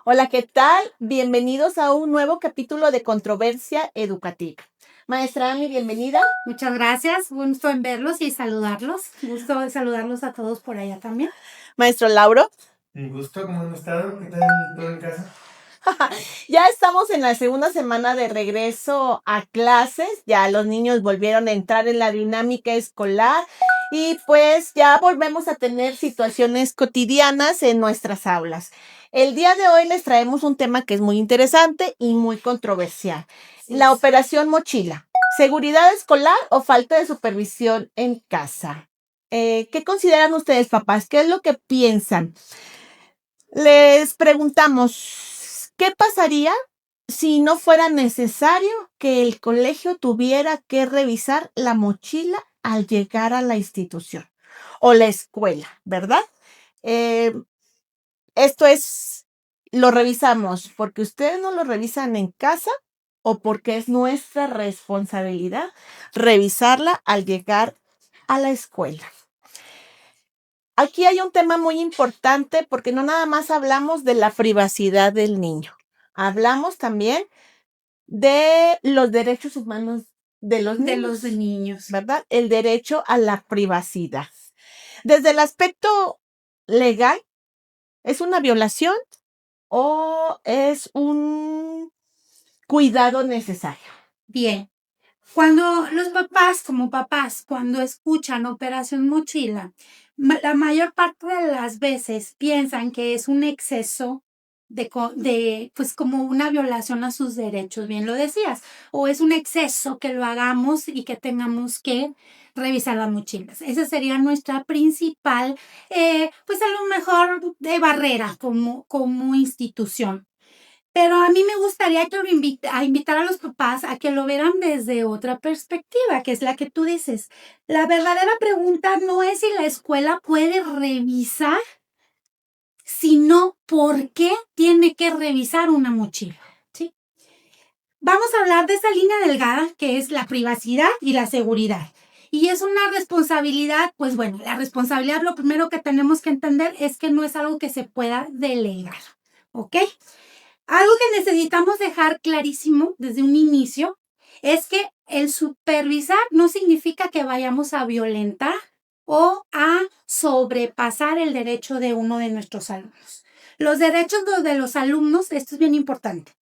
Hola, ¿qué tal? Bienvenidos a un nuevo capítulo de Controversia Educativa. Maestra Ami, bienvenida. Muchas gracias, gusto en verlos y saludarlos. Gusto de saludarlos a todos por allá también. Maestro Lauro. Un gusto, ¿cómo han estado? ¿Qué tal todo en casa? Ya estamos en la segunda semana de regreso a clases, ya los niños volvieron a entrar en la dinámica escolar y pues ya volvemos a tener situaciones cotidianas en nuestras aulas. El día de hoy les traemos un tema que es muy interesante y muy controversial. La operación mochila. ¿Seguridad escolar o falta de supervisión en casa? ¿Qué consideran ustedes, papás? ¿Qué es lo que piensan? Les preguntamos, ¿qué pasaría si no fuera necesario que el colegio tuviera que revisar la mochila al llegar a la institución o la escuela, verdad? Eh, Esto es, lo revisamos porque ustedes no lo revisan en casa o porque es nuestra responsabilidad revisarla al llegar a la escuela. Aquí hay un tema muy importante porque no nada más hablamos de la privacidad del niño, hablamos también de los derechos humanos de los niños. ¿verdad? El derecho a la privacidad. Desde el aspecto legal, ¿es una violación o es un cuidado necesario? Bien, cuando los papás, como papás, cuando escuchan Operación Mochila, la mayor parte de las veces piensan que es un exceso pues como una violación a sus derechos, bien lo decías, o es un exceso que lo hagamos y que tengamos que revisar las mochilas. Esa sería nuestra principal, pues a lo mejor de barrera como institución. Pero a mí me gustaría que invitar a los papás a que lo vieran desde otra perspectiva, que es la que tú dices. La verdadera pregunta no es si la escuela puede revisar, sino por qué tiene que revisar una mochila. ¿Sí? Vamos a hablar de esa línea delgada que es la privacidad y la seguridad. Y es una responsabilidad, pues bueno, la responsabilidad lo primero que tenemos que entender es que no es algo que se pueda delegar. ¿Ok? Algo que necesitamos dejar clarísimo desde un inicio es que el supervisar no significa que vayamos a violentar o a sobrepasar el derecho de uno de nuestros alumnos. Los derechos de los alumnos, esto es bien importante,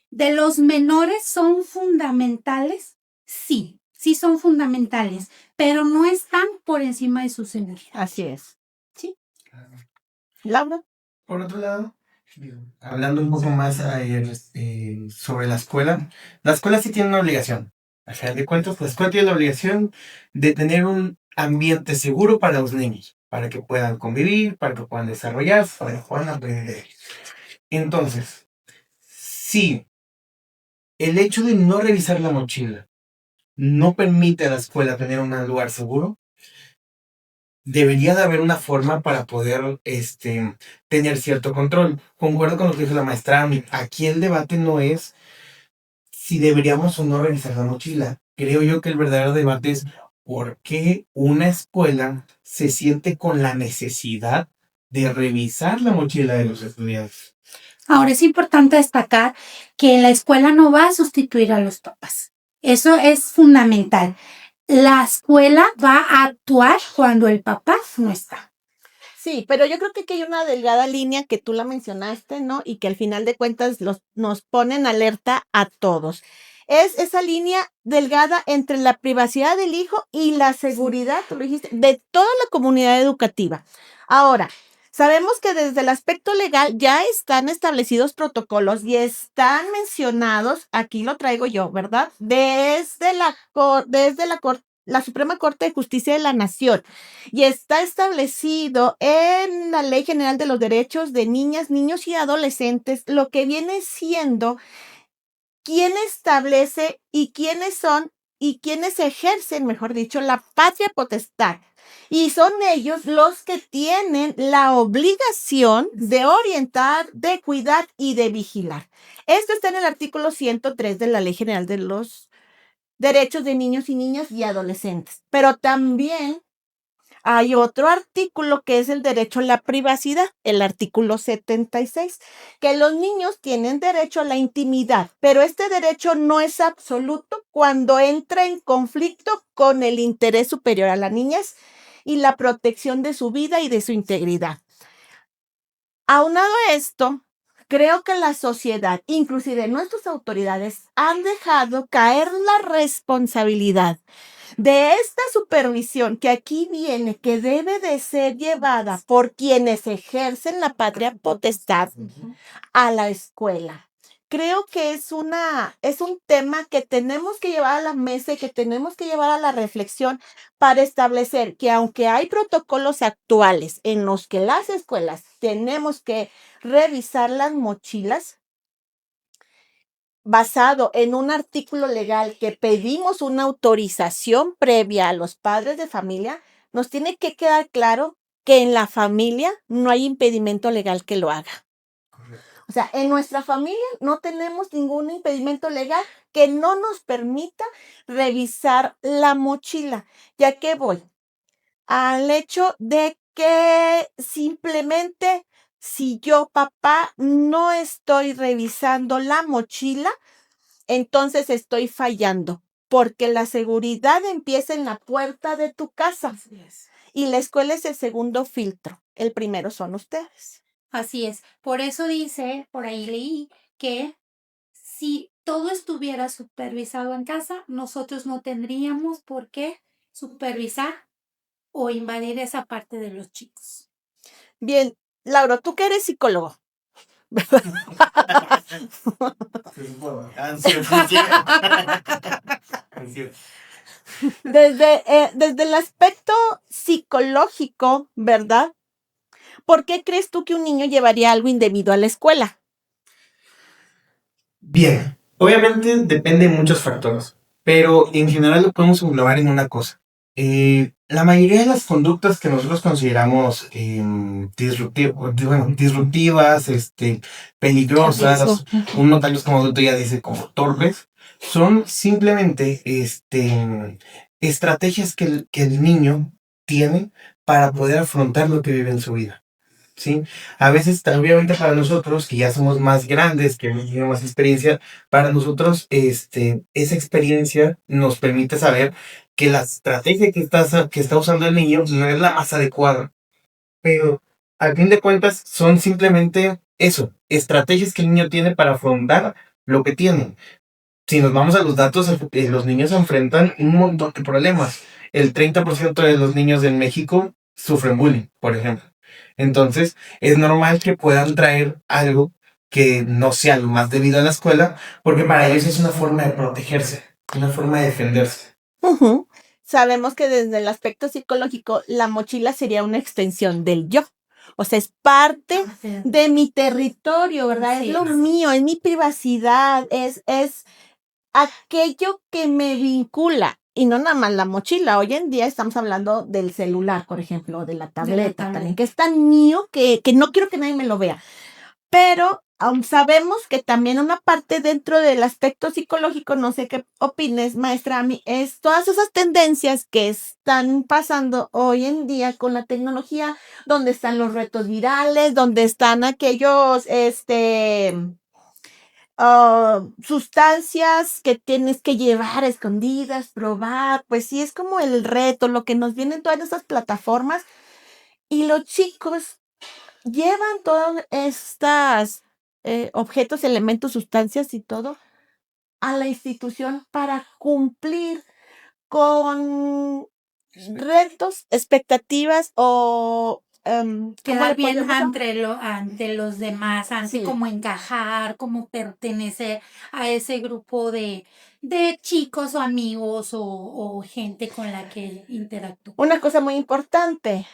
de los menores son fundamentales, sí son fundamentales, pero no están por encima de sus energías. Así es. ¿Sí? Laura. Por otro lado, hablando un poco más sobre la escuela sí tiene una obligación. Al final de cuentas, la escuela tiene la obligación de tener un ambiente seguro para los niños, para que puedan convivir, para que puedan desarrollarse, para que puedan aprender. Entonces, si el hecho de no revisar la mochila no permite a la escuela tener un lugar seguro, debería de haber una forma para poder tener cierto control. Concuerdo con lo que dijo la maestra Ami. Aquí el debate no es si deberíamos o no revisar la mochila. Creo yo que el verdadero debate es por qué una escuela se siente con la necesidad de revisar la mochila de los estudiantes. Ahora es importante destacar que la escuela no va a sustituir a los papás. Eso es fundamental. La escuela va a actuar cuando el papá no está. Sí, pero yo creo que aquí hay una delgada línea que tú la mencionaste, ¿no? Y que al final de cuentas nos ponen alerta a todos. Es esa línea delgada entre la privacidad del hijo y la seguridad, tú lo dijiste, de toda la comunidad educativa. Ahora, sabemos que desde el aspecto legal ya están establecidos protocolos y están mencionados, aquí lo traigo yo, ¿verdad? Desde la Suprema Corte de Justicia de la Nación y está establecido en la Ley General de los Derechos de Niñas, Niños y Adolescentes lo que viene siendo quién establece y quiénes son y quiénes ejercen, mejor dicho, la patria potestad. Y son ellos los que tienen la obligación de orientar, de cuidar y de vigilar. Esto está en el artículo 103 de la Ley General de los Derechos de Niños y Niñas y Adolescentes. Pero también Hay otro artículo que es el derecho a la privacidad, el artículo 76, que los niños tienen derecho a la intimidad, pero este derecho no es absoluto cuando entra en conflicto con el interés superior a la niñez y la protección de su vida y de su integridad. Aunado a esto, creo que la sociedad, inclusive nuestras autoridades, han dejado caer la responsabilidad de esta supervisión que aquí viene, que debe de ser llevada por quienes ejercen la patria potestad a la escuela. Creo que es un tema que tenemos que llevar a la mesa y que tenemos que llevar a la reflexión para establecer que aunque hay protocolos actuales en los que las escuelas tenemos que revisar las mochilas, basado en un artículo legal que pedimos una autorización previa a los padres de familia, nos tiene que quedar claro que en la familia no hay impedimento legal que lo haga. O sea, en nuestra familia no tenemos ningún impedimento legal que no nos permita revisar la mochila. Ya que voy al hecho de que simplemente si yo, papá, no estoy revisando la mochila, entonces estoy fallando, porque la seguridad empieza en la puerta de tu casa y la escuela es el segundo filtro. El primero son ustedes. Así es. Por eso dice, por ahí leí, que si todo estuviera supervisado en casa, nosotros no tendríamos por qué supervisar o invadir esa parte de los chicos. Bien, Lauro, tú que eres psicólogo. Desde el aspecto psicológico, ¿verdad? ¿Por qué crees tú que un niño llevaría algo indebido a la escuela? Bien, obviamente depende de muchos factores, pero en general lo podemos englobar en una cosa. La mayoría de las conductas que nosotros consideramos disruptivas, peligrosas, uno tal vez como adulto ya dice como torpes, son simplemente estrategias que el niño tiene para poder afrontar lo que vive en su vida. ¿Sí? A veces, obviamente para nosotros, que ya somos más grandes, que hemos tenido más experiencia, para nosotros esa experiencia nos permite saber que la estrategia que está usando el niño no es la más adecuada. Pero al fin de cuentas son simplemente eso, estrategias que el niño tiene para afrontar lo que tiene. Si nos vamos a los datos, los niños enfrentan un montón de problemas. El 30% de los niños en México sufren bullying, por ejemplo. Entonces, es normal que puedan traer algo que no sea lo más debido a la escuela, porque para ellos es una forma de protegerse, una forma de defenderse. Uh-huh. Sabemos que desde el aspecto psicológico, la mochila sería una extensión del yo. O sea, es parte de mi territorio, ¿verdad? Sí. Es lo mío, es mi privacidad, es aquello que me vincula. Y no nada más la mochila. Hoy en día estamos hablando del celular, por ejemplo, de la tableta también, que es tan mío que no quiero que nadie me lo vea. Pero aún sabemos que también una parte dentro del aspecto psicológico, no sé qué opines, maestra, es todas esas tendencias que están pasando hoy en día con la tecnología, donde están los retos virales, donde están aquellos, sustancias que tienes que llevar escondidas, probar, pues sí, es como el reto, lo que nos viene en todas esas plataformas y los chicos llevan todas estas objetos, elementos, sustancias y todo a la institución para cumplir con retos, expectativas o quedar bien ante los demás, así Sí. como encajar, como pertenecer a ese grupo de chicos o amigos o gente con la que interactúa. Una cosa muy importante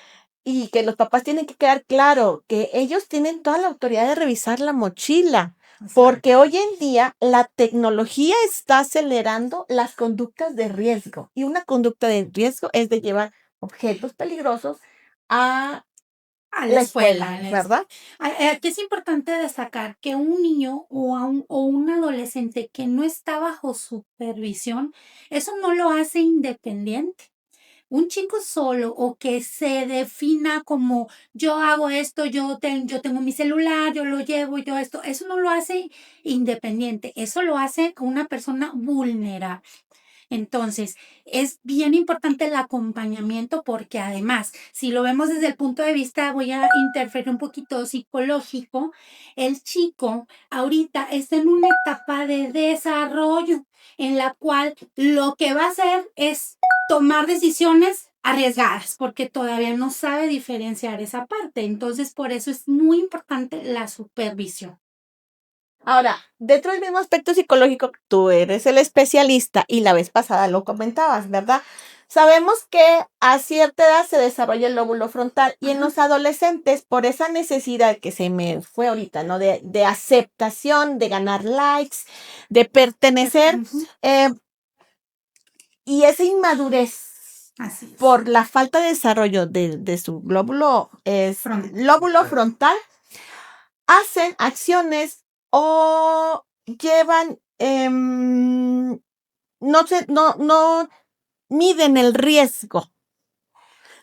y que los papás tienen que quedar claro, que ellos tienen toda la autoridad de revisar la mochila, porque hoy en día la tecnología está acelerando las conductas de riesgo y una conducta de riesgo es de llevar objetos peligrosos a la escuela, ¿verdad? Aquí es importante destacar que un niño o un adolescente que no está bajo supervisión, eso no lo hace independiente. Un chico solo o que se defina como yo hago esto, yo tengo mi celular, yo lo llevo y todo esto, eso no lo hace independiente, eso lo hace una persona vulnerable. Entonces, es bien importante el acompañamiento porque además, si lo vemos desde el punto de vista, voy a interferir un poquito psicológico, el chico ahorita está en una etapa de desarrollo en la cual lo que va a hacer es tomar decisiones arriesgadas porque todavía no sabe diferenciar esa parte. Entonces, por eso es muy importante la supervisión. Ahora, dentro del mismo aspecto psicológico, tú eres el especialista y la vez pasada lo comentabas, ¿verdad? Sabemos que a cierta edad se desarrolla el lóbulo frontal y en Ajá. los adolescentes, por esa necesidad que se me fue ahorita, ¿no? De aceptación, de ganar likes, de pertenecer, Ujú. eh, y esa inmadurez Así es. por la falta de desarrollo de su lóbulo frontal, hacen acciones o llevan, no miden el riesgo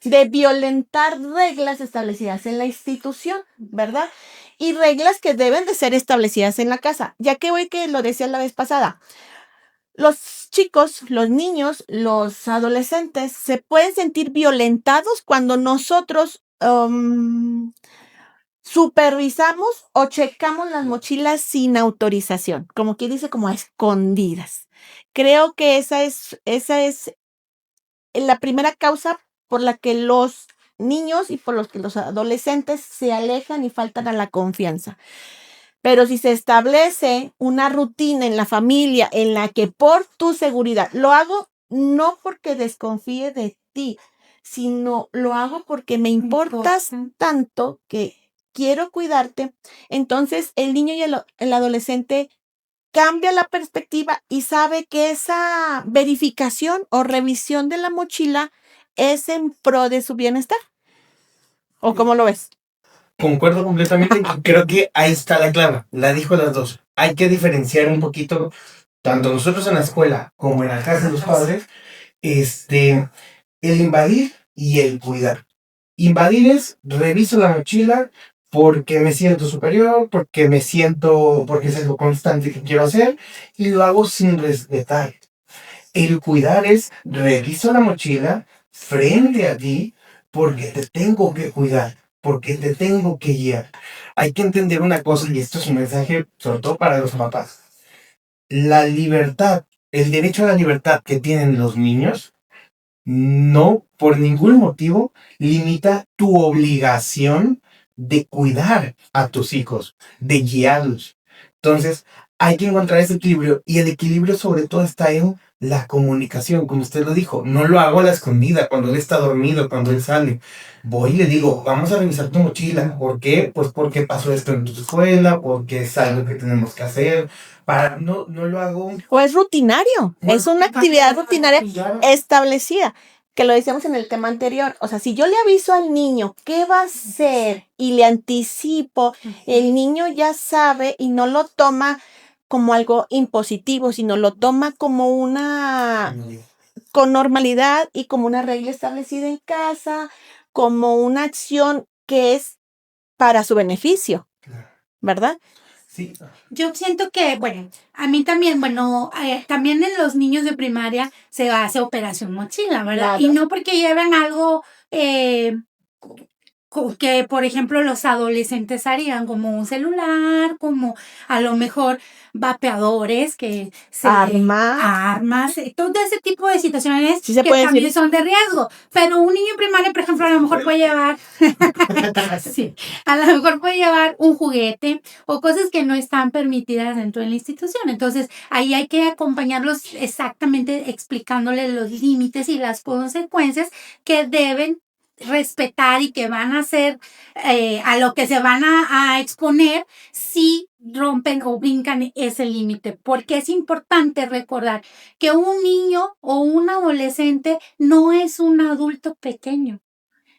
de violentar reglas establecidas en la institución, ¿verdad? Y reglas que deben de ser establecidas en la casa. Ya que hoy que lo decía la vez pasada, los chicos, los niños, los adolescentes se pueden sentir violentados cuando nosotros supervisamos o checamos las mochilas sin autorización, como que dice, como a escondidas. Creo que esa es la primera causa por la que los niños y por los que los adolescentes se alejan y faltan a la confianza. Pero si se establece una rutina en la familia en la que por tu seguridad, lo hago no porque desconfíe de ti, sino lo hago porque me importas tanto que quiero cuidarte, entonces el niño y el adolescente cambia la perspectiva y sabe que esa verificación o revisión de la mochila es en pro de su bienestar. ¿O cómo lo ves? Concuerdo completamente y creo que ahí está la clave. La dijo las dos. Hay que diferenciar un poquito, tanto nosotros en la escuela como en la casa de los padres, el invadir y el cuidar. Invadir es reviso la mochila porque me siento superior, porque es algo constante que quiero hacer y lo hago sin respetar. El cuidar es reviso la mochila frente a ti porque te tengo que cuidar, porque te tengo que guiar. Hay que entender una cosa, y esto es un mensaje sobre todo para los papás. La libertad, el derecho a la libertad que tienen los niños, no por ningún motivo limita tu obligación de cuidar a tus hijos, de guiarlos. Entonces, hay que encontrar ese equilibrio y el equilibrio sobre todo está en la comunicación, como usted lo dijo. No lo hago a la escondida cuando él está dormido, cuando él sale. Voy y le digo, vamos a revisar tu mochila. ¿Por qué? Pues porque pasó esto en tu escuela, porque es algo que tenemos que hacer. No lo hago. O es rutinario, es una actividad rutinaria establecida, que lo decíamos en el tema anterior. O sea, si yo le aviso al niño qué va a hacer y le anticipo, el niño ya sabe y no lo toma como algo impositivo, sino lo toma como con normalidad y como una regla establecida en casa, como una acción que es para su beneficio, ¿verdad? Sí. Yo siento que, bueno, a mí también, también en los niños de primaria se hace operación mochila, ¿verdad? Claro. Y no porque lleven algo que, por ejemplo, los adolescentes harían, como un celular, como a lo mejor vapeadores, armas, todo ese tipo de situaciones Sí se que puede también decir. son de riesgo. Pero un niño en primaria, por ejemplo, a lo mejor puede llevar, sí, a lo mejor puede llevar un juguete o cosas que no están permitidas dentro de la institución. Entonces, ahí hay que acompañarlos exactamente explicándoles los límites y las consecuencias que deben respetar y que van a hacer a lo que se van a exponer si rompen o brincan ese límite, porque es importante recordar que un niño o un adolescente no es un adulto pequeño.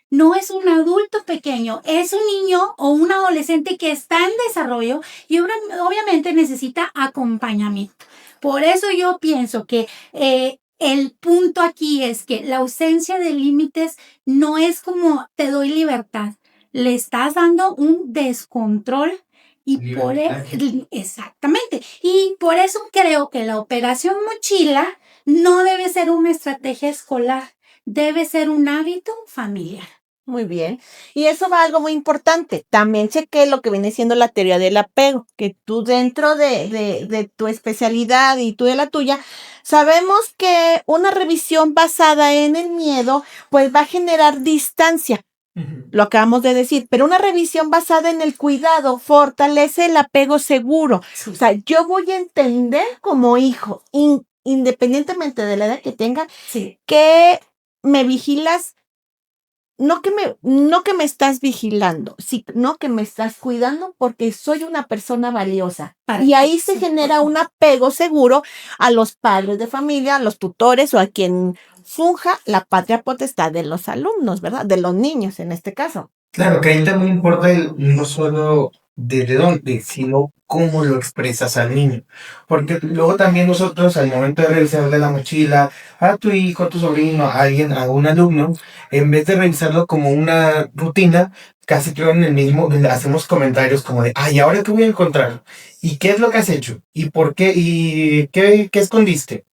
No es un adulto pequeño, es un niño o un adolescente que está en desarrollo y obviamente necesita acompañamiento. Por eso yo pienso que el punto aquí es que la ausencia de límites no es como te doy libertad, le estás dando un descontrol y exactamente. Y por eso creo que la operación mochila no debe ser una estrategia escolar, debe ser un hábito familiar. Muy bien. Y eso va a algo muy importante. También chequé lo que viene siendo la teoría del apego, que tú dentro de tu especialidad y tú de la tuya, sabemos que una revisión basada en el miedo, pues va a generar distancia. Lo acabamos de decir, pero una revisión basada en el cuidado fortalece el apego seguro. Sí. O sea, yo voy a entender como hijo, independientemente de la edad que tenga, Sí. que me vigilas. No que me estás vigilando, sino que me estás cuidando porque soy una persona valiosa. Y ahí se genera un apego seguro a los padres de familia, a los tutores o a quien funja la patria potestad de los alumnos, ¿verdad? De los niños en este caso. Claro, que ahí también importa no solo desde dónde, sino cómo lo expresas al niño. Porque luego también nosotros, al momento de revisarle la mochila a tu hijo, a tu sobrino, a alguien, a un alumno, en vez de revisarlo como una rutina, casi creo en el mismo, hacemos comentarios como de, ay, ¿ahora qué voy a encontrar? ¿Y qué es lo que has hecho? ¿Y por qué? ¿Y qué escondiste?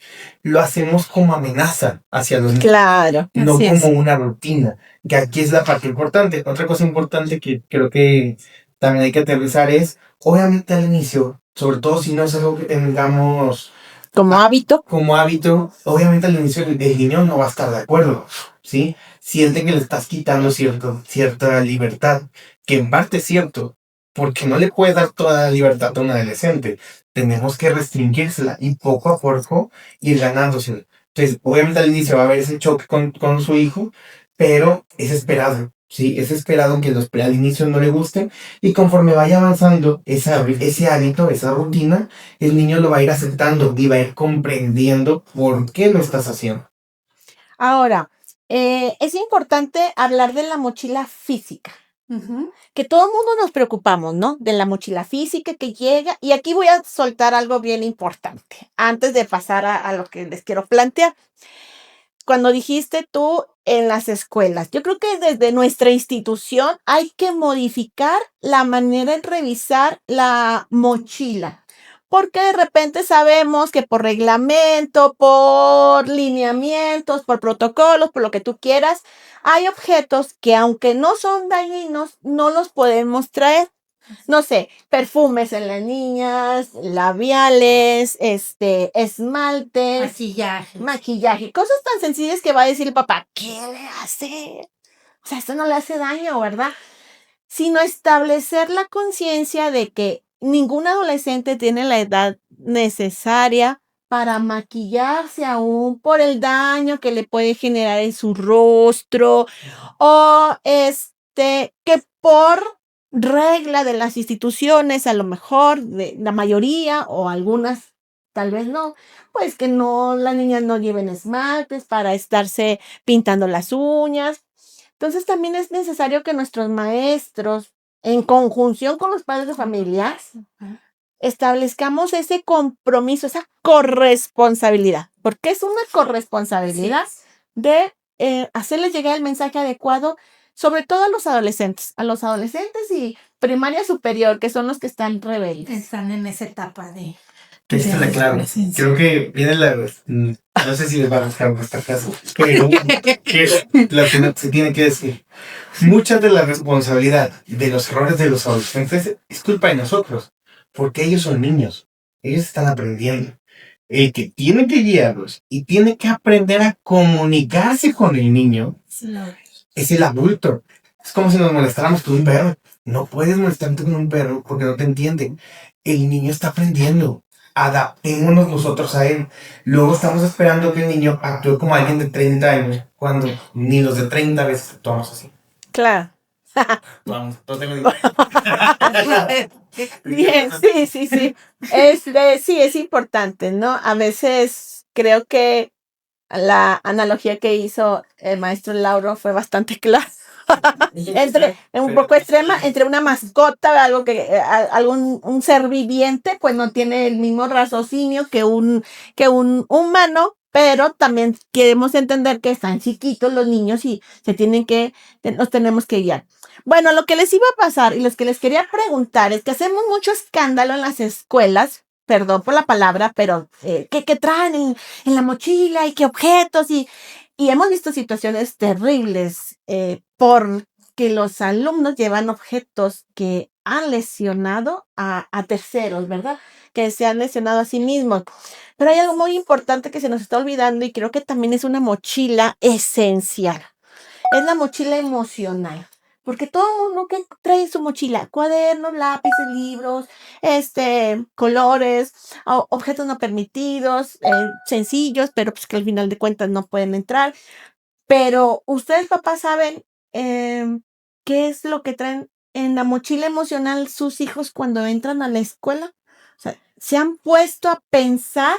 Lo hacemos como amenaza hacia los niños, Claro. no Así como es. una rutina. Que aquí es la parte importante. Otra cosa importante que creo que también hay que aterrizar es, obviamente al inicio, sobre todo si no es algo que tengamos Como hábito. como hábito, obviamente al inicio el niño no va a estar de acuerdo, ¿sí? Siente que le estás quitando cierta libertad, que en parte es cierto, porque no le puedes dar toda la libertad a un adolescente. Tenemos que restringírsela y poco a poco ir ganándosela. Entonces, obviamente al inicio va a haber ese choque con su hijo, pero es esperado, ¿sí? Es esperado que al inicio no le gusten y conforme vaya avanzando ese hábito, esa rutina, el niño lo va a ir aceptando y va a ir comprendiendo por qué lo estás haciendo. Ahora, es importante hablar de la mochila física. Ujú. Que todo el mundo nos preocupamos, ¿no? De la mochila física que llega. Y aquí voy a soltar algo bien importante antes de pasar a lo que les quiero plantear. Cuando dijiste tú en las escuelas, yo creo que desde nuestra institución hay que modificar la manera de revisar la mochila. Porque de repente sabemos que por reglamento, por lineamientos, por protocolos, por lo que tú quieras, hay objetos que aunque no son dañinos, no los podemos traer. No sé, perfumes en las niñas, labiales, esmaltes, maquillaje, cosas tan sencillas que va a decir el papá, ¿qué le hace? O sea, esto no le hace daño, ¿verdad? Sino establecer la conciencia de que ningún adolescente tiene la edad necesaria para maquillarse aún por el daño que le puede generar en su rostro o que por regla de las instituciones, a lo mejor de la mayoría o algunas tal vez no, pues que no, las niñas no lleven esmaltes para estarse pintando las uñas. Entonces también es necesario que nuestros maestros, en conjunción con los padres de familia, establezcamos ese compromiso, esa corresponsabilidad, porque es una corresponsabilidad de hacerles llegar el mensaje adecuado, sobre todo a los adolescentes y primaria superior, que son los que están rebeldes. Están en esa etapa de... Que esta es la clave. Creo que viene no sé si les va a gustar nuestra casa, pero que lo que se tiene que decir. Mucha de la responsabilidad de los errores de los adolescentes es culpa de nosotros, porque ellos son niños, ellos están aprendiendo. El que tiene que guiarlos y tiene que aprender a comunicarse con el niño es el adulto. Es como si nos molestáramos con un perro. No puedes molestarte con un perro porque no te entiende. El niño está aprendiendo. Adaptémonos nosotros a él. Luego estamos esperando que el niño actúe como alguien de 30 años, cuando ni los de 30 veces actuamos así. Claro. Vamos, no tengo ni Bien, sí. Sí, es importante, ¿no? A veces creo que la analogía que hizo el maestro Lauro fue bastante clara. Un poco extrema, entre una mascota, algo un ser viviente, pues no tiene el mismo raciocinio que un humano, pero también queremos entender que están chiquitos los niños y nos tenemos que guiar. Bueno, lo que les iba a pasar y los que les quería preguntar es que hacemos mucho escándalo en las escuelas, perdón por la palabra, pero ¿qué traen en la mochila y qué objetos? Y hemos visto situaciones terribles porque los alumnos llevan objetos que han lesionado a terceros, ¿verdad? Que se han lesionado a sí mismos. Pero hay algo muy importante que se nos está olvidando y creo que también es una mochila esencial. Es la mochila emocional. Porque todo el mundo que trae en su mochila, cuadernos, lápices, libros, colores, objetos no permitidos, sencillos, pero pues que al final de cuentas no pueden entrar. Pero ustedes, papás, saben qué es lo que traen en la mochila emocional sus hijos cuando entran a la escuela. O sea, ¿se han puesto a pensar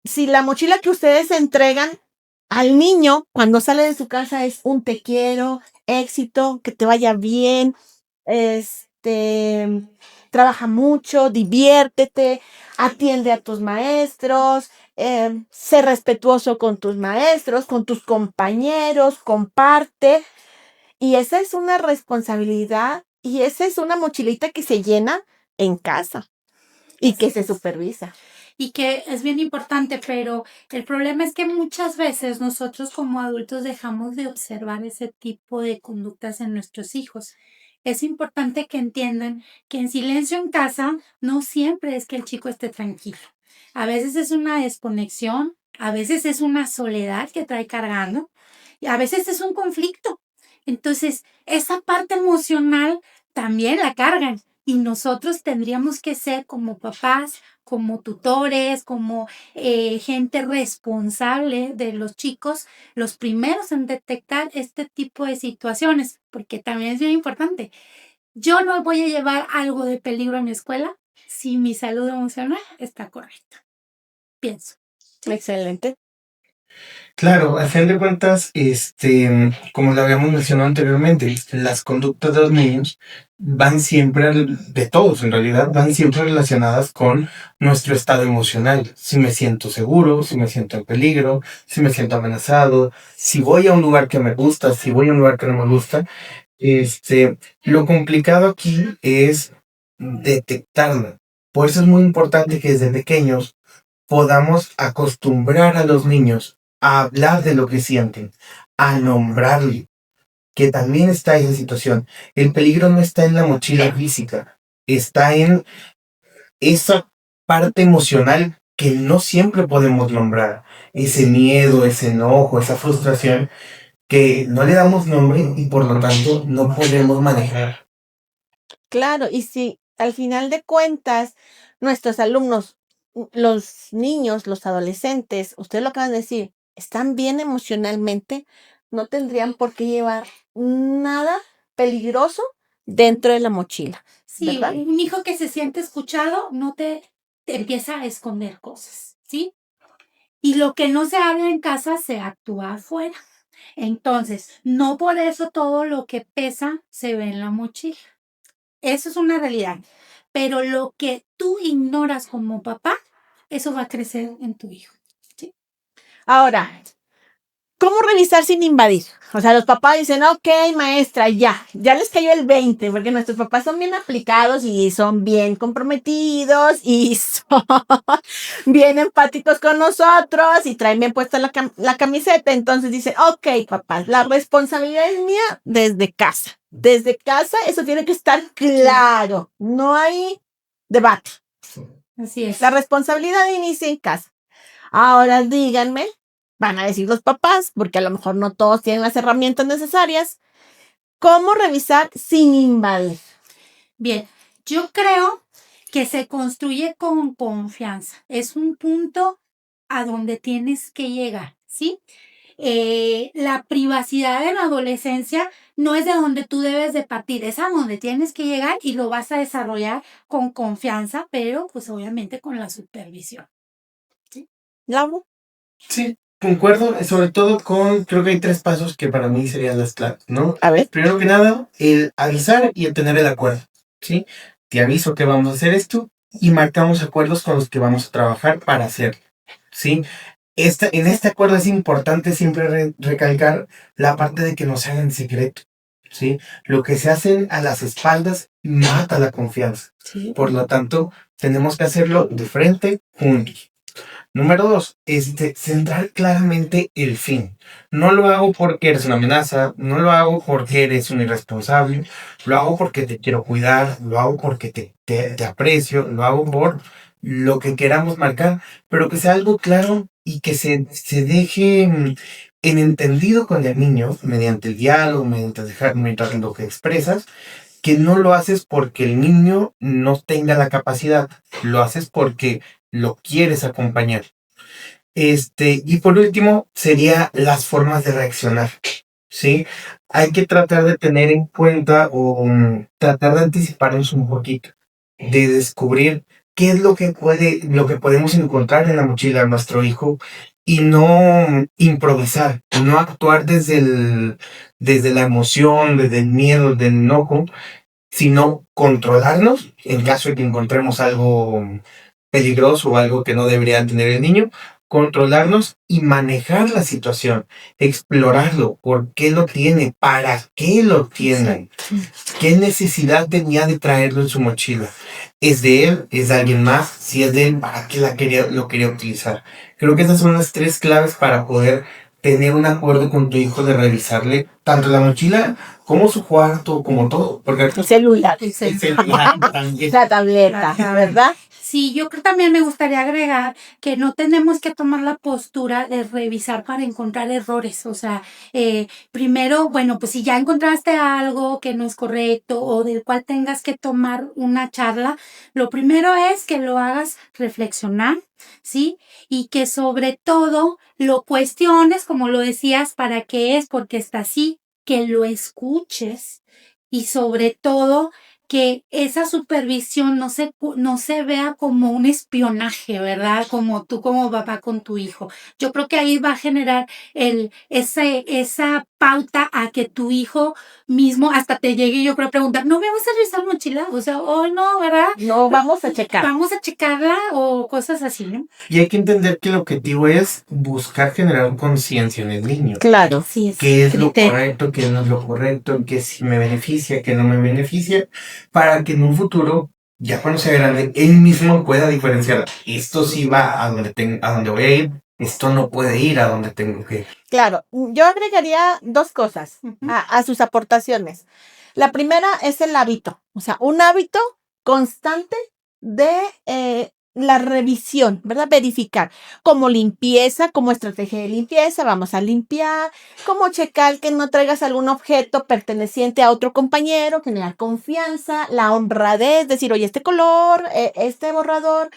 si la mochila que ustedes entregan al niño cuando sale de su casa es un te quiero, éxito, que te vaya bien, trabaja mucho, diviértete, atiende a tus maestros, sé respetuoso con tus maestros, con tus compañeros, comparte? Y esa es una responsabilidad y esa es una mochilita que se llena en casa y que se supervisa. Y que es bien importante, pero el problema es que muchas veces nosotros como adultos dejamos de observar ese tipo de conductas en nuestros hijos. Es importante que entiendan que en silencio en casa no siempre es que el chico esté tranquilo. A veces es una desconexión, a veces es una soledad que trae cargando y a veces es un conflicto. Entonces, esa parte emocional también la cargan y nosotros tendríamos que ser como papás, como tutores, como gente responsable de los chicos, los primeros en detectar este tipo de situaciones, porque también es bien importante. Yo no voy a llevar algo de peligro a mi escuela si mi salud emocional está correcta. Pienso. ¿Sí? Excelente. Claro, al fin de cuentas, como lo habíamos mencionado anteriormente, las conductas de los niños van siempre, de todos en realidad, van siempre relacionadas con nuestro estado emocional. Si me siento seguro, si me siento en peligro, si me siento amenazado, si voy a un lugar que me gusta, si voy a un lugar que no me gusta. Lo complicado aquí es detectarlo. Por eso es muy importante que desde pequeños podamos acostumbrar a los niños a hablar de lo que sienten, a nombrarlo, que también está esa situación. El peligro no está en la mochila física, está en esa parte emocional que no siempre podemos nombrar. Ese miedo, ese enojo, esa frustración que no le damos nombre y por lo tanto no podemos manejar. Claro, y si al final de cuentas nuestros alumnos, los niños, los adolescentes, ustedes lo acaban de decir, están bien emocionalmente, no tendrían por qué llevar nada peligroso dentro de la mochila, Sí, ¿verdad? un hijo que se siente escuchado no te empieza a esconder cosas, ¿sí? Y lo que no se habla en casa se actúa afuera. Entonces, no por eso todo lo que pesa se ve en la mochila. Eso es una realidad. Pero lo que tú ignoras como papá, eso va a crecer en tu hijo. ¿Sí? Ahora, ¿cómo revisar sin invadir? O sea, los papás dicen, ok, maestra, ya les cayó el 20, porque nuestros papás son bien aplicados y son bien comprometidos y son bien empáticos con nosotros y traen bien puesta la camiseta. Entonces dicen, ok, papás, la responsabilidad es mía desde casa. Desde casa eso tiene que estar claro. No hay debate. Así es. La responsabilidad inicia en casa. Ahora díganme, van a decir los papás, porque a lo mejor no todos tienen las herramientas necesarias, ¿cómo revisar sin invadir? Bien, yo creo que se construye con confianza. Es un punto a donde tienes que llegar, ¿sí? La privacidad de la adolescencia no es de donde tú debes de partir, es a donde tienes que llegar y lo vas a desarrollar con confianza, pero pues obviamente con la supervisión. ¿Lauro? Sí, concuerdo, sobre todo creo que hay 3 pasos que para mí serían las claves, ¿no? A ver. Primero que nada, el avisar y el tener el acuerdo, ¿sí? Te aviso que vamos a hacer esto y marcamos acuerdos con los que vamos a trabajar para hacerlo. ¿sí? En este acuerdo es importante siempre recalcar la parte de que no se hagan en secreto, ¿sí? Lo que se hacen a las espaldas mata la confianza. Sí. Por lo tanto, tenemos que hacerlo de frente, juntos. Número 2, centrar claramente el fin. No lo hago porque eres una amenaza, no lo hago porque eres un irresponsable, lo hago porque te quiero cuidar, lo hago porque te aprecio, lo hago por lo que queramos marcar, pero que sea algo claro y que se deje en entendido con el niño, mediante el diálogo, mientras lo que expresas, que no lo haces porque el niño no tenga la capacidad, lo haces porque lo quieres acompañar. Y por último, sería las formas de reaccionar, ¿sí? Hay que tratar de tener en cuenta o tratar de anticiparnos un poquito, de descubrir qué es lo que podemos encontrar en la mochila de nuestro hijo y no improvisar, no actuar desde la emoción, desde el miedo, del enojo, sino controlarnos en caso de que encontremos algo peligroso o algo que no debería tener el niño, controlarnos y manejar la situación, explorarlo, por qué lo tiene, para qué lo tiene, qué necesidad tenía de traerlo en su mochila. ¿Es de él? ¿Es de alguien más? Si es de él, ¿para qué lo quería utilizar? Creo que esas son las 3 claves para poder tener un acuerdo con tu hijo de revisarle tanto la mochila como su cuarto, como todo. Porque El celular. El el celular. celular también. La tableta, ¿verdad? Sí, yo creo también me gustaría agregar que no tenemos que tomar la postura de revisar para encontrar errores. O sea, primero, bueno, pues si ya encontraste algo que no es correcto o del cual tengas que tomar una charla, lo primero es que lo hagas reflexionar, ¿sí? Y que sobre todo lo cuestiones, como lo decías, para qué es, porque está así, que lo escuches y sobre todo que esa supervisión no se vea como un espionaje, ¿verdad? Como tú como papá con tu hijo. Yo creo que ahí va a generar esa pauta a que tu hijo mismo hasta te llegue, yo creo, a preguntar, ¿no me vas a revisar la mochila? O sea, oh, no, ¿verdad? No, vamos a checar. Vamos a checarla o cosas así, ¿no? Y hay que entender que el objetivo es buscar generar conciencia en el niño. Claro. Sí, es ¿Qué es lo criterio. correcto, qué no es lo correcto, qué sí me beneficia, qué no me beneficia? Para que en un futuro, ya cuando sea grande, él mismo pueda diferenciar. Esto sí va a donde voy a ir, esto no puede ir a donde tengo que ir. Claro, yo agregaría 2 cosas Ujú. a sus aportaciones. La primera es el hábito, o sea, un hábito constante de la revisión, ¿verdad? Verificar como limpieza, como estrategia de limpieza, vamos a limpiar, como checar que no traigas algún objeto perteneciente a otro compañero, generar confianza, la honradez, decir, oye, este color, este borrador,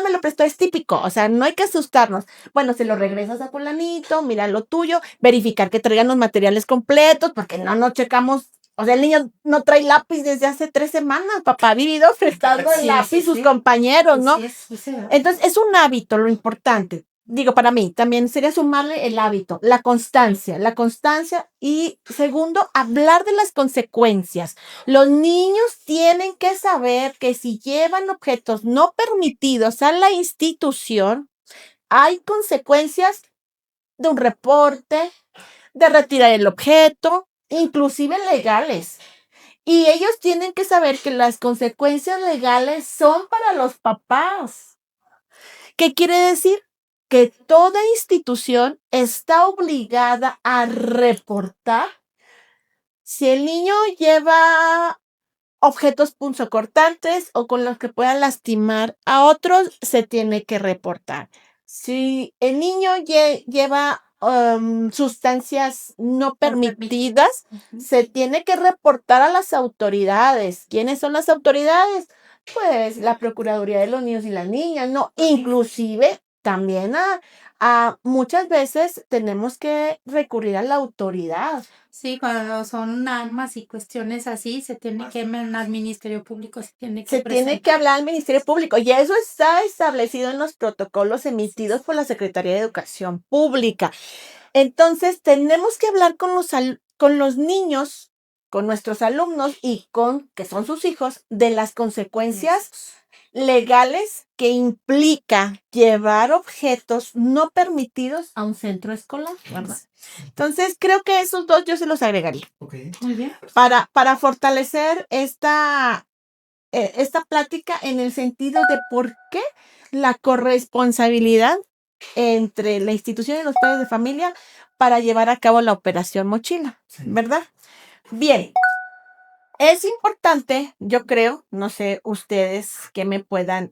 me lo prestó, es típico, o sea, no hay que asustarnos. Bueno, se lo regresas a fulanito, mira lo tuyo, verificar que traigan los materiales completos, porque no nos checamos. O sea, el niño no trae lápiz desde hace 3 semanas, papá ha vivido prestando el Sí, lápiz sí, sus sí. compañeros, ¿no? Así es, sí, ¿verdad? Entonces, es un hábito lo importante. Digo, para mí también sería sumarle el hábito, la constancia y segundo, hablar de las consecuencias. Los niños tienen que saber que si llevan objetos no permitidos a la institución, hay consecuencias de un reporte, de retirar el objeto, inclusive legales. Y ellos tienen que saber que las consecuencias legales son para los papás. ¿Qué quiere decir? Que toda institución está obligada a reportar si el niño lleva objetos punzocortantes o con los que puedan lastimar a otros, se tiene que reportar. Si el niño lleva sustancias no permitidas, Ujú. se tiene que reportar a las autoridades. ¿Quiénes son las autoridades? Pues la Procuraduría de los Niños y las Niñas, ¿no? Inclusive también a muchas veces tenemos que recurrir a la autoridad. Sí, cuando son armas y cuestiones así, se tiene que al Ministerio Público, se tiene que Se tiene que presentar. hablar al Ministerio Público y eso está establecido en los protocolos emitidos por la Secretaría de Educación Pública. Entonces, tenemos que hablar con los niños con nuestros alumnos y con, que son sus hijos, de las consecuencias legales que implica llevar objetos no permitidos a un centro escolar, ¿verdad? Entonces, creo que esos dos yo se los agregaría. Okay. Muy bien. Para fortalecer esta plática en el sentido de por qué la corresponsabilidad entre la institución y los padres de familia para llevar a cabo la operación mochila, ¿verdad? Bien, es importante, yo creo, no sé ustedes que me puedan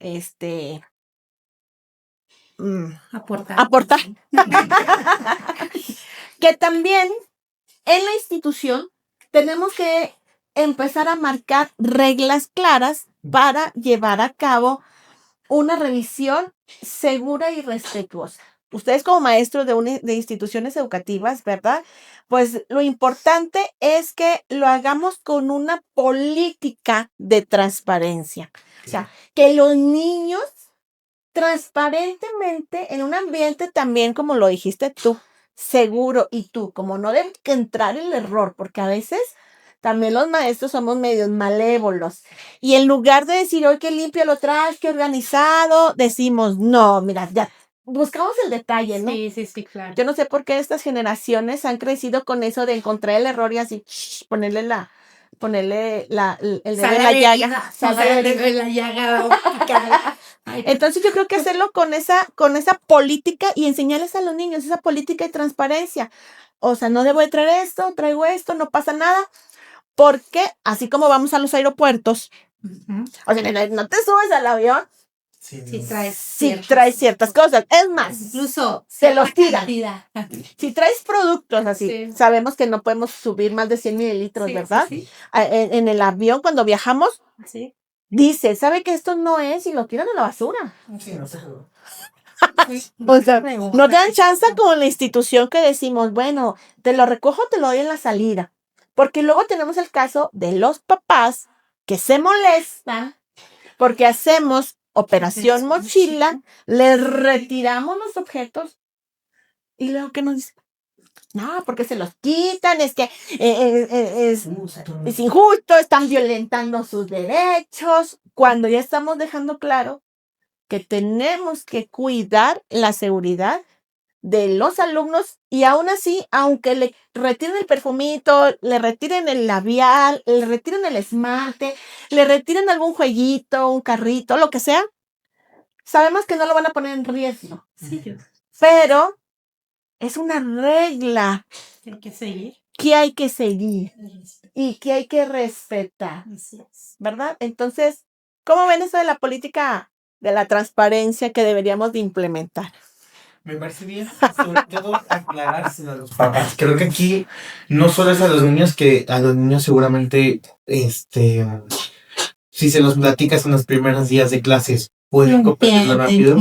aportar, que también en la institución tenemos que empezar a marcar reglas claras para llevar a cabo una revisión segura y respetuosa. Ustedes como maestros de instituciones educativas, ¿verdad? Pues lo importante es que lo hagamos con una política de transparencia. O sea, que los niños transparentemente en un ambiente también, como lo dijiste tú, seguro, y tú, como no debe entrar el error, porque a veces también los maestros somos medios malévolos. Y en lugar de decir, hoy qué limpio lo traes, qué organizado, decimos, no, mira, ya buscamos el detalle, ¿no? Sí, claro. Yo no sé por qué estas generaciones han crecido con eso de encontrar el error y así, ponerle el dedo en la llaga. La llaga. Entonces yo creo que hacerlo con esa política y enseñarles a los niños esa política de transparencia. O sea, no debo de traer esto, traigo esto, no pasa nada. Porque así como vamos a los aeropuertos, o sea, no te subes al avión Sí, si traes ciertas cosas. Es más, incluso se los tiran. Sí. Si traes productos así, sabemos que no podemos subir más de 100 mililitros, ¿verdad? Sí. En el avión, cuando viajamos, Sí. dice, ¿sabe que esto no es? Y lo tiran a la basura. Sí, no sé. O sea, no te dan chance como en la institución que decimos, bueno, te lo recojo, te lo doy en la salida. Porque luego tenemos el caso de los papás que se molestan porque hacemos operación mochila, les retiramos los objetos y luego ¿qué nos dicen? No, porque se los quitan, es que es injusto, están violentando sus derechos, cuando ya estamos dejando claro que tenemos que cuidar la seguridad de los alumnos y aún así, aunque le retiren el perfumito, le retiren el labial, le retiren el esmalte, le retiren algún jueguito, un carrito, lo que sea, sabemos que no lo van a poner en riesgo. Sí. Pero es una regla Hay que seguir. que hay que seguir y que hay que respetar, Así es. ¿verdad? Entonces, ¿cómo ven eso de la política de la transparencia que deberíamos de implementar? Me parece bien, sobre todo aclarárselo a los papás. Creo que aquí no solo es a los niños, que a los niños seguramente, si se los platicas en los primeros días de clases, pueden comprenderlo rápido.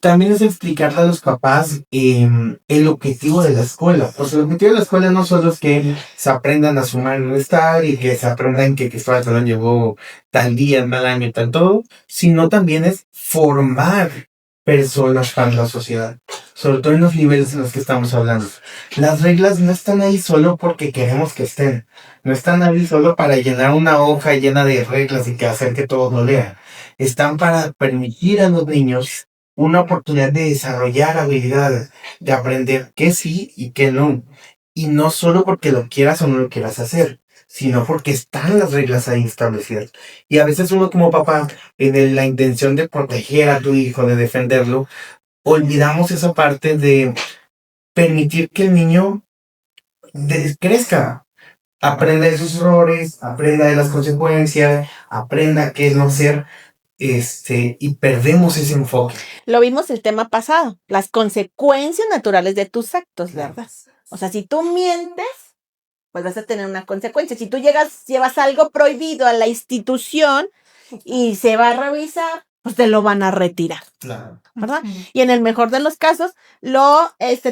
También es explicarle a los papás el objetivo de la escuela. Pues el objetivo de la escuela no solo es que se aprendan a sumar y restar y que se aprendan que Cristóbal Colón llegó tal día, tal año, tal todo, sino también es formar personas para la sociedad, sobre todo en los niveles en los que estamos hablando. Las reglas no están ahí solo porque queremos que estén, no están ahí solo para llenar una hoja llena de reglas y que hacer que todos lo lean. Están para permitir a los niños una oportunidad de desarrollar habilidades, de aprender qué sí y qué no. Y no solo porque lo quieras o no lo quieras hacer, sino porque están las reglas ahí establecidas. Y a veces uno como papá, en la intención de proteger a tu hijo, de defenderlo, olvidamos esa parte de permitir que el niño crezca, aprenda de sus errores, aprenda de las consecuencias, aprenda qué no ser, y perdemos ese enfoque. Lo vimos el tema pasado, las consecuencias naturales de tus actos, ¿verdad? O sea, si tú mientes, pues vas a tener una consecuencia. Si tú llevas algo prohibido a la institución y se va a revisar, pues te lo van a retirar, Claro. ¿verdad? Y en el mejor de los casos,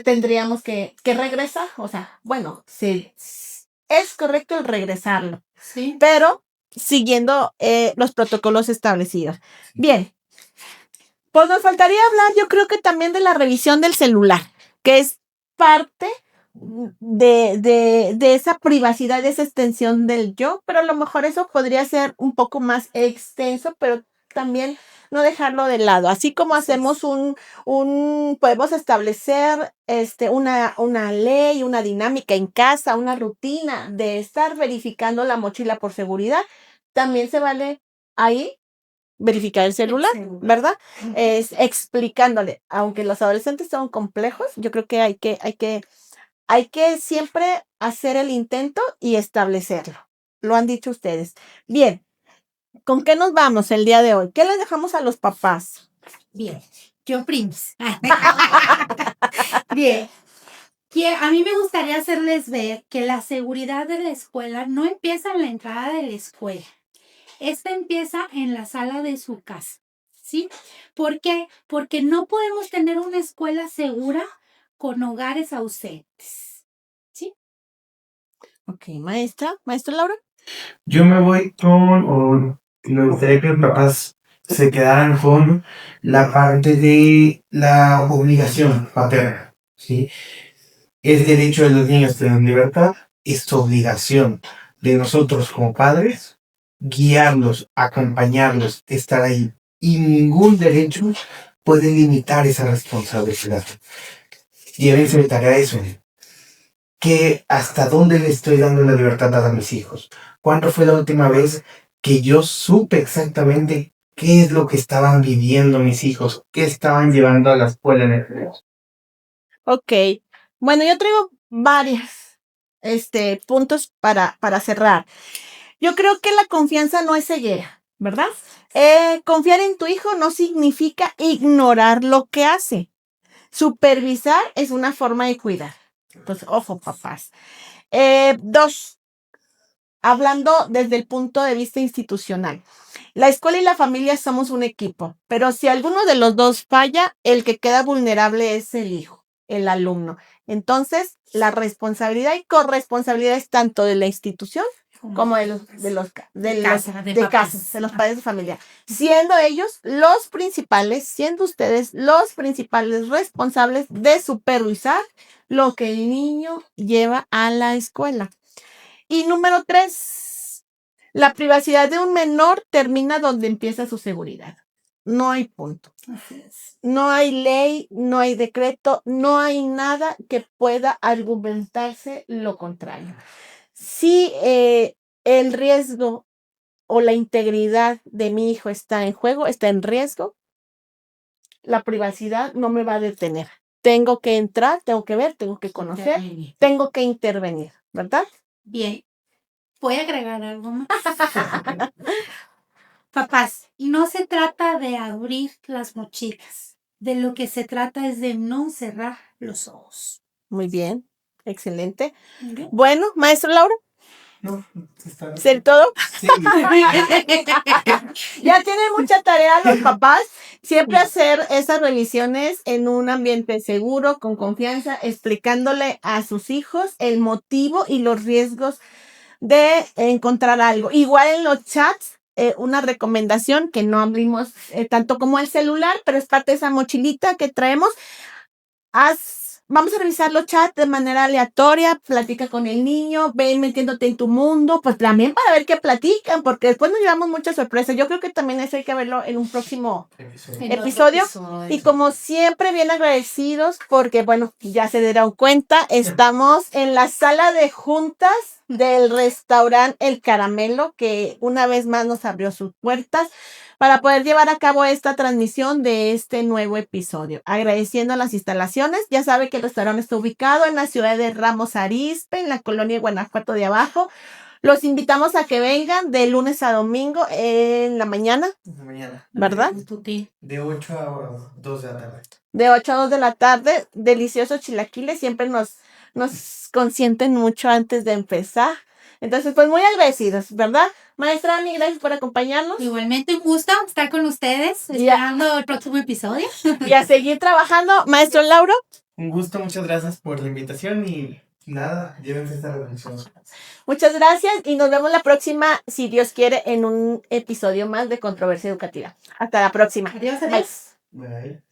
tendríamos que regresar. O sea, bueno, sí, es correcto el regresarlo, Sí. pero siguiendo los protocolos establecidos. Bien, pues nos faltaría hablar, yo creo que también de la revisión del celular, que es parte de esa privacidad, de esa extensión del yo, pero a lo mejor eso podría ser un poco más extenso, pero también no dejarlo de lado. Así como hacemos podemos establecer una ley, una dinámica en casa, una rutina de estar verificando la mochila por seguridad, también se vale ahí verificar el celular, ¿verdad? Es explicándole, aunque los adolescentes son complejos, yo creo que hay que siempre hacer el intento y establecerlo. Lo han dicho ustedes. Bien, ¿con qué nos vamos el día de hoy? ¿Qué les dejamos a los papás? Bien, yo prims. Bien. A mí me gustaría hacerles ver que la seguridad de la escuela no empieza en la entrada de la escuela. Esta empieza en la sala de su casa, ¿sí? ¿Por qué? Porque no podemos tener una escuela segura con hogares ausentes, ¿sí? Ok, maestra Laura. Yo me voy o me gustaría que los papás se quedaran con la parte de la obligación paterna, ¿sí? Es derecho de los niños tener libertad, es obligación de nosotros como padres guiarlos, acompañarlos, estar ahí. Y ningún derecho puede limitar esa responsabilidad. Llévense de tarea eso. Que hasta dónde le estoy dando la libertad a mis hijos. ¿Cuándo fue la última vez que yo supe exactamente qué es lo que estaban viviendo mis hijos? ¿Qué estaban llevando a la escuela en el colegio? Ok, bueno, yo traigo varios puntos para cerrar. Yo creo que la confianza no es ceguera, ¿verdad? Confiar en tu hijo no significa ignorar lo que hace. Supervisar es una forma de cuidar. Entonces, ojo, papás. Dos, hablando desde el punto de vista institucional. La escuela y la familia somos un equipo, pero si alguno de los dos falla, el que queda vulnerable es el hijo, el alumno. Entonces, la responsabilidad y corresponsabilidad es tanto de la institución como de los padres de familia, siendo ellos los principales, siendo ustedes los principales responsables de supervisar lo que el niño lleva a la escuela. Y número 3, la privacidad de un menor termina donde empieza su seguridad. No hay punto. No hay ley, no hay decreto, no hay nada que pueda argumentarse lo contrario. Si el riesgo o la integridad de mi hijo está en juego, está en riesgo, la privacidad no me va a detener. Tengo que entrar, tengo que ver, tengo que conocer, tengo que intervenir, ¿verdad? Bien. ¿Voy a agregar algo más? Papás, no se trata de abrir las mochilas. De lo que se trata es de no cerrar los ojos. Muy bien, excelente. ¿Okay? Bueno, maestro Laura. No, está ¿Ser todo? Sí. Ya tienen mucha tarea los papás. Siempre hacer esas revisiones en un ambiente seguro, con confianza, explicándole a sus hijos el motivo y los riesgos de encontrar algo. Igual en los chats, una recomendación que no abrimos tanto como el celular, pero es parte de esa mochilita que traemos. Vamos a revisar los chats de manera aleatoria, platica con el niño, ven metiéndote en tu mundo, pues también para ver qué platican, porque después nos llevamos muchas sorpresas. Yo creo que también eso hay que verlo en un próximo episodio. Y como siempre, bien agradecidos, porque bueno, ya se dieron cuenta, estamos en la sala de juntas del restaurante El Caramelo, que una vez más nos abrió sus puertas para poder llevar a cabo esta transmisión de este nuevo episodio. Agradeciendo las instalaciones, ya sabe que el restaurante está ubicado en la ciudad de Ramos Arizpe, en la colonia Guanajuato de Abajo. Los invitamos a que vengan de lunes a domingo en la mañana. ¿Verdad? De 8 a 2 de la tarde. De 8 a 2 de la tarde, deliciosos chilaquiles, siempre nos consienten mucho antes de empezar. Entonces, pues muy agradecidos, ¿verdad? Maestra Ani, gracias por acompañarnos. Igualmente un gusto estar con ustedes, esperando el próximo episodio. Y a seguir trabajando. Maestro Lauro. Un gusto, muchas gracias por la invitación y nada, llévense esta reflexión. Muchas gracias y nos vemos la próxima, si Dios quiere, en un episodio más de Controversia Educativa. Hasta la próxima. Adiós. Bye. Bye.